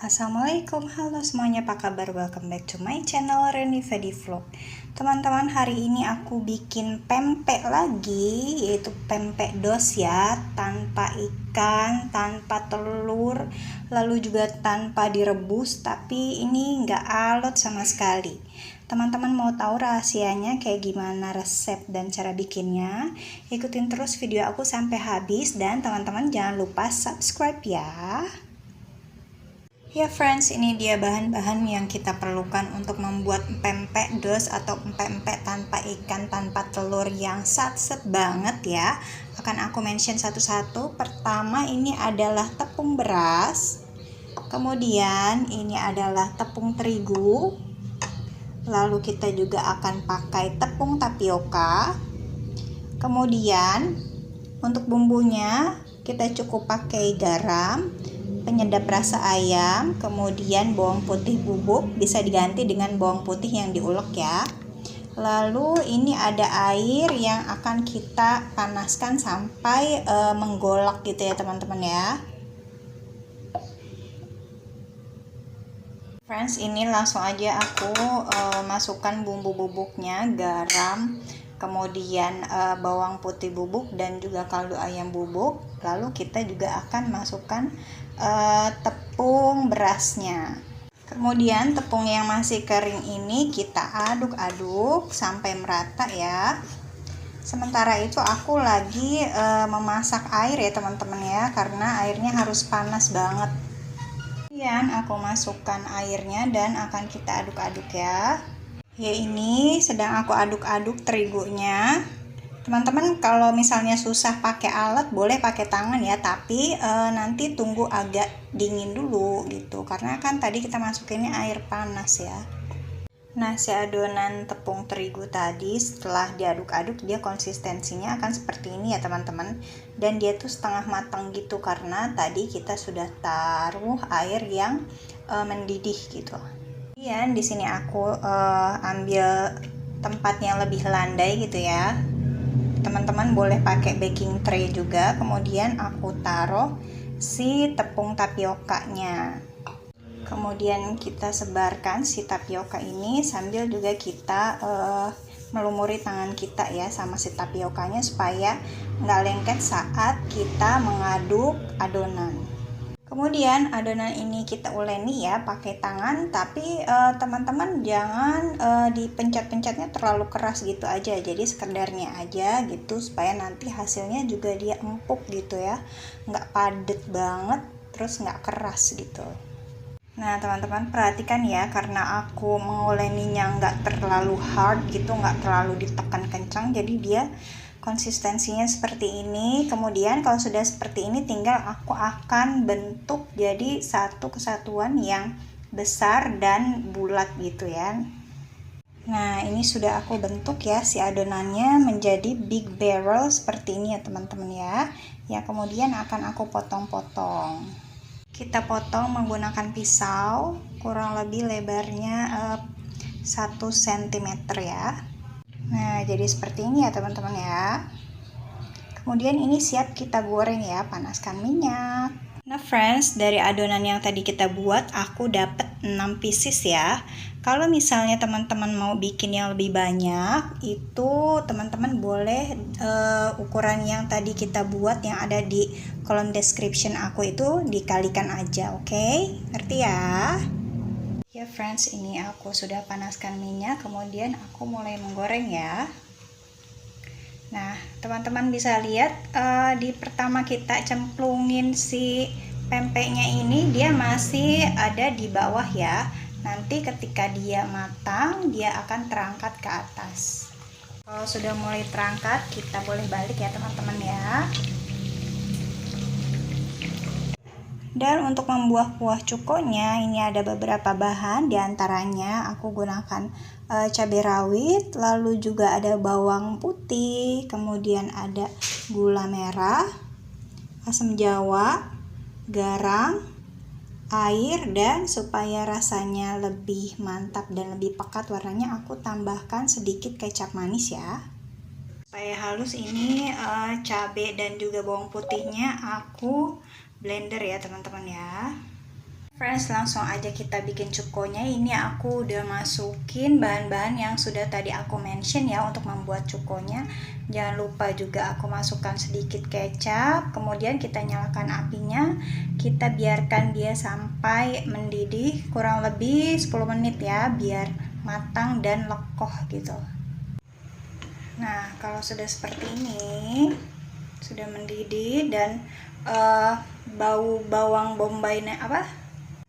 Assalamualaikum, halo semuanya, apa kabar? Welcome back to my channel Reni Fedi Vlog. Teman-teman, hari ini aku bikin pempek lagi, yaitu pempek dos ya, tanpa ikan, tanpa telur, lalu juga tanpa direbus, tapi ini nggak alot sama sekali. Teman-teman mau tahu rahasianya kayak gimana resep dan cara bikinnya? Ikutin terus video aku sampai habis dan teman-teman jangan lupa subscribe ya. Ya friends, ini dia bahan-bahan yang kita perlukan untuk membuat pempek dos atau pempek tanpa ikan, tanpa telur yang satset banget ya. Akan aku mention satu-satu. Pertama ini adalah tepung beras. Kemudian ini adalah tepung terigu. Lalu kita juga akan pakai tepung tapioka. Kemudian untuk bumbunya kita cukup pakai garam, penyedap rasa ayam, kemudian bawang putih bubuk, bisa diganti dengan bawang putih yang diulek ya. Lalu ini ada air yang akan kita panaskan sampai menggolak gitu ya teman-teman ya. Friends, ini langsung aja aku masukkan bumbu bubuknya, garam, kemudian bawang putih bubuk dan juga kaldu ayam bubuk. Lalu kita juga akan masukkan tepung berasnya. Kemudian tepung yang masih kering ini kita aduk-aduk sampai merata ya. Sementara itu aku lagi memasak air ya teman-teman ya, karena airnya harus panas banget. Kemudian aku masukkan airnya dan akan kita aduk-aduk ya. Ya, ini sedang aku aduk-aduk terigunya. Teman-teman kalau misalnya susah pakai alat boleh pakai tangan ya, tapi nanti tunggu agak dingin dulu gitu, karena kan tadi kita masukinnya air panas ya. Nah, si adonan tepung terigu tadi setelah diaduk-aduk dia konsistensinya akan seperti ini ya teman-teman, dan dia tuh setengah matang gitu karena tadi kita sudah taruh air yang mendidih gitu. Kemudian di sini aku ambil tempat yang lebih landai gitu ya. Teman-teman boleh pakai baking tray juga. Kemudian aku taruh si tepung tapiokanya. Kemudian kita sebarkan si tapioka ini sambil juga kita melumuri tangan kita ya sama si tapiokanya supaya nggak lengket saat kita mengaduk adonan. Kemudian adonan ini kita uleni ya pakai tangan, tapi teman-teman jangan dipencet-pencetnya terlalu keras gitu aja, jadi sekedarnya aja gitu supaya nanti hasilnya juga dia empuk gitu ya, nggak padet banget terus nggak keras gitu. Nah teman-teman perhatikan ya, karena aku menguleninya nggak terlalu hard gitu, nggak terlalu ditekan kencang, jadi dia konsistensinya seperti ini. Kemudian kalau sudah seperti ini tinggal aku akan bentuk jadi satu kesatuan yang besar dan bulat gitu ya. Nah ini sudah aku bentuk ya si adonannya menjadi big barrel seperti ini ya teman-teman ya. Ya kemudian akan aku potong-potong. Kita potong menggunakan pisau, kurang lebih lebarnya 1 cm ya. Nah jadi seperti ini ya teman-teman ya. Kemudian ini siap kita goreng ya, panaskan minyak. Nah friends, dari adonan yang tadi kita buat aku dapat 6 pieces ya. Kalau misalnya teman-teman mau bikin yang lebih banyak, itu teman-teman boleh ukuran yang tadi kita buat yang ada di kolom description aku itu dikalikan aja, oke? Ngerti ya? Ya friends, ini aku sudah panaskan minyak, kemudian aku mulai menggoreng ya. Nah teman-teman bisa lihat di pertama kita cemplungin si pempeknya ini dia masih ada di bawah ya. Nanti ketika dia matang dia akan terangkat ke atas. Kalau sudah mulai terangkat kita boleh balik ya teman-teman ya. Dan untuk membuat kuah cukonya ini ada beberapa bahan, diantaranya aku gunakan cabai rawit, lalu juga ada bawang putih, kemudian ada gula merah, asam jawa, garam, air, dan supaya rasanya lebih mantap dan lebih pekat warnanya aku tambahkan sedikit kecap manis ya. Supaya halus ini cabai dan juga bawang putihnya aku blender ya teman-teman ya. Friends, langsung aja kita bikin cukonya. Ini aku udah masukin bahan-bahan yang sudah tadi aku mention ya untuk membuat cukonya. Jangan lupa juga aku masukkan sedikit kecap. Kemudian kita nyalakan apinya. Kita biarkan dia sampai mendidih kurang lebih 10 menit ya, biar matang dan lekoh gitu. Nah, kalau sudah seperti ini, sudah mendidih dan bau bawang bombaynya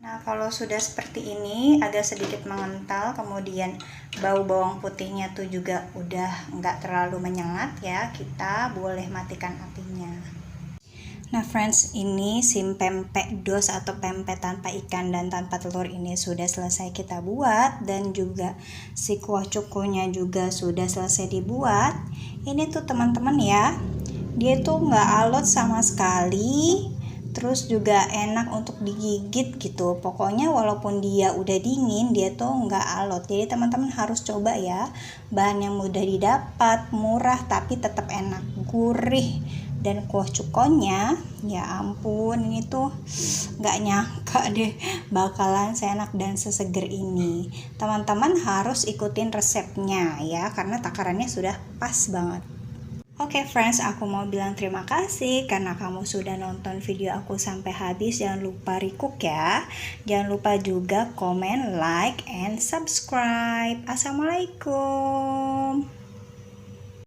Nah, kalau sudah seperti ini agak sedikit mengental, kemudian bau bawang putihnya tuh juga udah nggak terlalu menyengat ya, kita boleh matikan apinya. Nah friends, ini si pempek dos atau pempek tanpa ikan dan tanpa telur ini sudah selesai kita buat, dan juga si kuah cukonya juga sudah selesai dibuat. Ini tuh teman-teman ya, dia tuh nggak alot sama sekali, terus juga enak untuk digigit gitu. Pokoknya walaupun dia udah dingin, dia tuh nggak alot. Jadi teman-teman harus coba ya, bahan yang mudah didapat, murah tapi tetap enak, gurih. Dan kuah cukonya, ya ampun, ini tuh nggak nyangka deh bakalan seenak dan seseger ini. Teman-teman harus ikutin resepnya ya, karena takarannya sudah pas banget. Oke friends, aku mau bilang terima kasih karena kamu sudah nonton video aku sampai habis. Jangan lupa recook ya. Jangan lupa juga komen, like, and subscribe. Assalamualaikum.